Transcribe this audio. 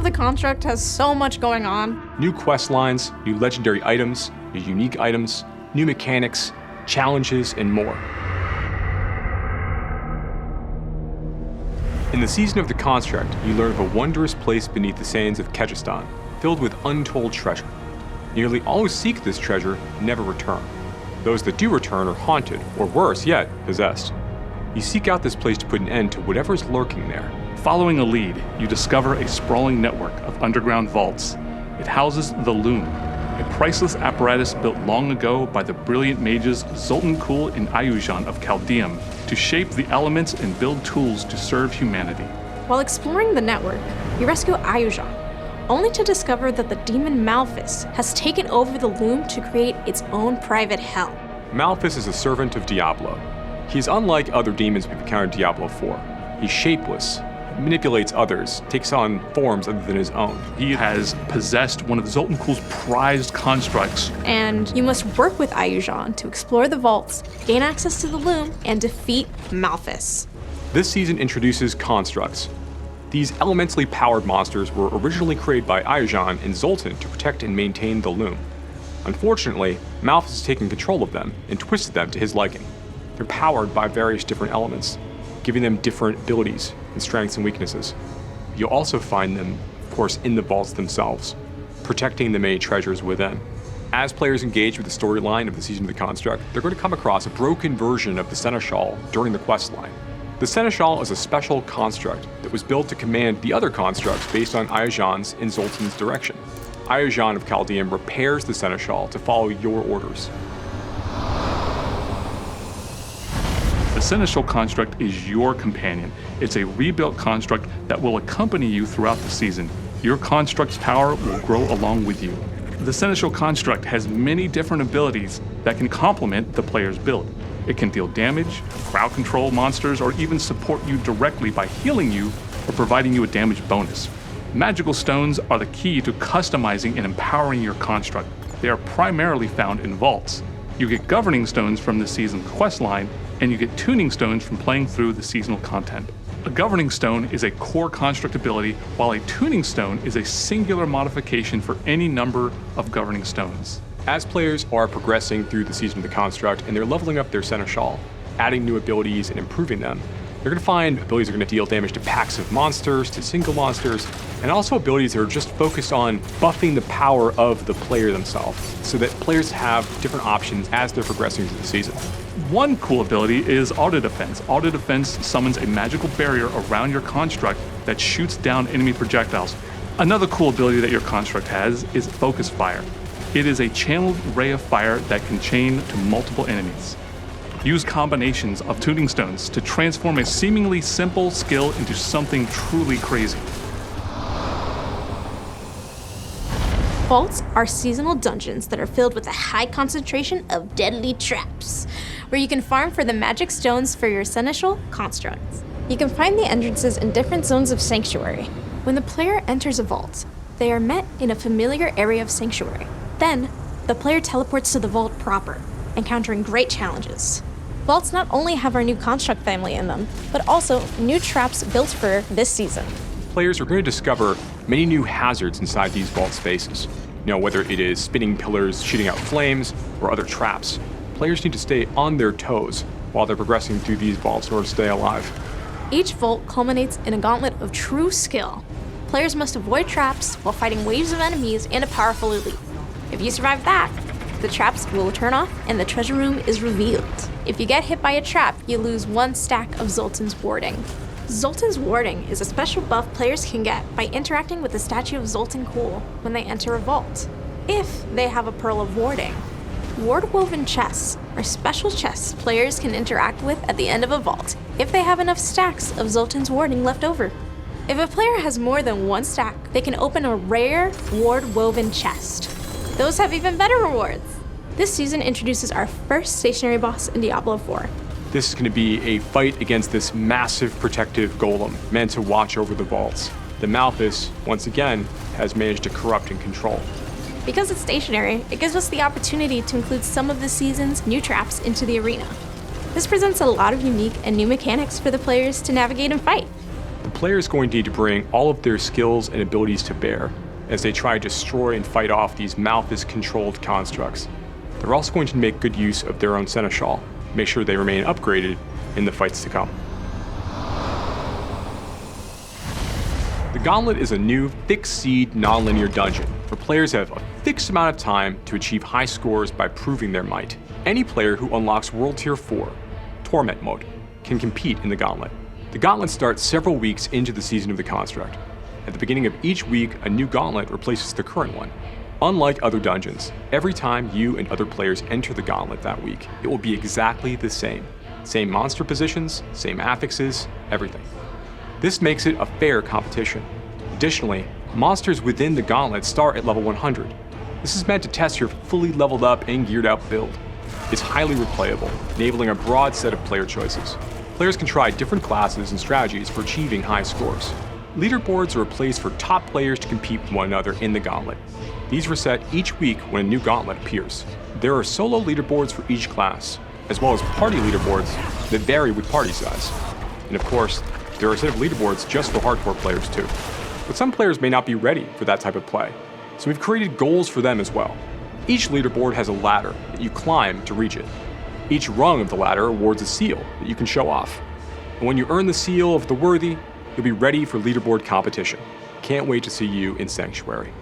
of the Construct has so much going on. New quest lines, new legendary items, new unique items, new mechanics, challenges, and more. In the season of the Construct, you learn of a wondrous place beneath the sands of Kehjistan, filled with untold treasure. Nearly all who seek this treasure never return. Those that do return are haunted, or worse yet, possessed. You seek out this place to put an end to whatever's lurking there. Following a lead, you discover a sprawling network of underground vaults. It houses the Loom, a priceless apparatus built long ago by the brilliant mages Zoltan and Ayujan of Chaldeum to shape the elements and build tools to serve humanity. While exploring the network, you rescue Ayujan, only to discover that the demon Malphus has taken over the Loom to create its own private hell. Malphus is a servant of Diablo. He is unlike other demons we've encountered in Diablo 4. He's shapeless, manipulates others, takes on forms other than his own. He has possessed one of Zoltan's prized constructs. And you must work with Ayujan to explore the vaults, gain access to the Loom, and defeat Malphus. This season introduces constructs. These elementally powered monsters were originally created by Ayujan and Zoltan to protect and maintain the Loom. Unfortunately, Malphus has taken control of them and twisted them to his liking. They're powered by various different elements, giving them different abilities and strengths and weaknesses. You'll also find them, of course, in the vaults themselves, protecting the many treasures within. As players engage with the storyline of the Season of the Construct, they're going to come across a broken version of the Seneschal during the questline. The Seneschal is a special construct that was built to command the other constructs based on Ayujan's and Zoltan's direction. Ayujan of Chaldeum repairs the Seneschal to follow your orders. The Seneschal construct is your companion. It's a rebuilt construct that will accompany you throughout the season. Your construct's power will grow along with you. The Seneschal construct has many different abilities that can complement the player's build. It can deal damage, crowd control monsters, or even support you directly by healing you or providing you a damage bonus. Magical stones are the key to customizing and empowering your construct. They are primarily found in vaults. You get governing stones from the season's questline, and you get tuning stones from playing through the seasonal content. A governing stone is a core construct ability, while a tuning stone is a singular modification for any number of governing stones. As players are progressing through the Season of the Construct and they're leveling up their Seneschal, adding new abilities and improving them, they're going to find abilities that are going to deal damage to packs of monsters, to single monsters, and also abilities that are just focused on buffing the power of the player themselves, so that players have different options as they're progressing through the season. One cool ability is Auto Defense. Auto Defense summons a magical barrier around your construct that shoots down enemy projectiles. Another cool ability that your construct has is Focus Fire. It is a channeled ray of fire that can chain to multiple enemies. Use combinations of tuning stones to transform a seemingly simple skill into something truly crazy. Vaults are seasonal dungeons that are filled with a high concentration of deadly traps, where you can farm for the magic stones for your Seneschal constructs. You can find the entrances in different zones of Sanctuary. When the player enters a vault, they are met in a familiar area of Sanctuary. Then, the player teleports to the vault proper, encountering great challenges. Vaults not only have our new construct family in them, but also new traps built for this season. Players are going to discover many new hazards inside these vault spaces. Whether it is spinning pillars shooting out flames or other traps. Players need to stay on their toes while they're progressing through these vaults in order to stay alive. Each vault culminates in a gauntlet of true skill. Players must avoid traps while fighting waves of enemies and a powerful elite. If you survive that, the traps will turn off and the treasure room is revealed. If you get hit by a trap, you lose 1 stack of Zoltan's Warding. Zoltan's Warding is a special buff players can get by interacting with the statue of Zoltan when they enter a vault, if they have a Pearl of Warding. Ward-woven chests are special chests players can interact with at the end of a vault if they have enough stacks of Zoltan's Warding left over. If a player has more than 1 stack, they can open a rare ward-woven chest. Those have even better rewards. This season introduces our first stationary boss in Diablo 4. This is going to be a fight against this massive protective golem meant to watch over the vaults. The Malphus, once again, has managed to corrupt and control. Because it's stationary, it gives us the opportunity to include some of the season's new traps into the arena. This presents a lot of unique and new mechanics for the players to navigate and fight. The player is going to need to bring all of their skills and abilities to bear as they try to destroy and fight off these Malthus-controlled constructs. They're also going to make good use of their own Seneschal, make sure they remain upgraded in the fights to come. The Gauntlet is a new, fixed-seed, non-linear dungeon where players have a fixed amount of time to achieve high scores by proving their might. Any player who unlocks World Tier 4, Torment Mode, can compete in the Gauntlet. The Gauntlet starts several weeks into the season of the construct. At the beginning of each week, a new Gauntlet replaces the current one. Unlike other dungeons, every time you and other players enter the Gauntlet that week, it will be exactly the same. Same monster positions, same affixes, everything. This makes it a fair competition. Additionally, monsters within the Gauntlet start at level 100. This is meant to test your fully leveled up and geared out build. It's highly replayable, enabling a broad set of player choices. Players can try different classes and strategies for achieving high scores. Leaderboards are a place for top players to compete with one another in the Gauntlet. These reset each week when a new Gauntlet appears. There are solo leaderboards for each class, as well as party leaderboards that vary with party size. And of course, there are a set of leaderboards just for hardcore players too. But some players may not be ready for that type of play, so we've created goals for them as well. Each leaderboard has a ladder that you climb to reach it. Each rung of the ladder awards a seal that you can show off. And when you earn the seal of the worthy, you'll be ready for leaderboard competition. Can't wait to see you in Sanctuary.